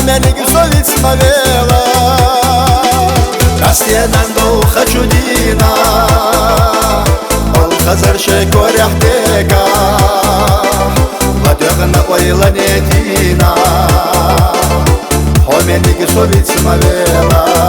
Homenik sovic mavela Rastienan do khachudina Ol khazar shekor yahteka Vadegna oyla netina Homenik sovic mavela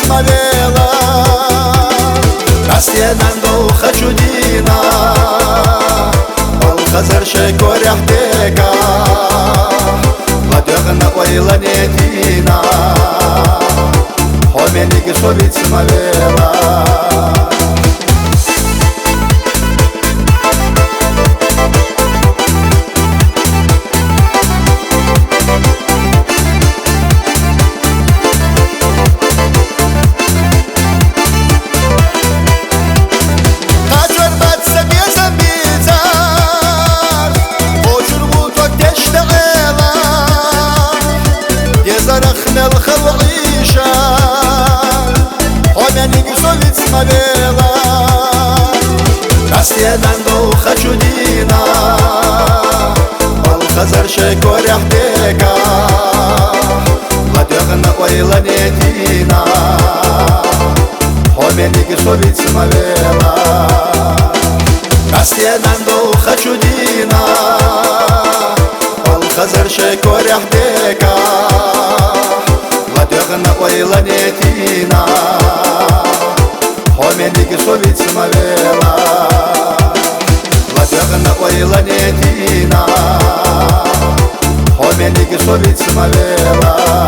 Mavela Rastienan do khachudina Ol khazar shekor yahteka Vadegna oyla netina Homenik sovic mavela زرخنا الخوعيشة Homenik sovic mavela Rastienan do khachudina Ol khazar shekor yahteka Vadegna oyla netina Homenik sovic mavela Rastienan do khachudina Ol khazar shekor yahteka Vadegna oyla netina Homenik sovic mavela Vadegna oyla netina Homenik sovic mavela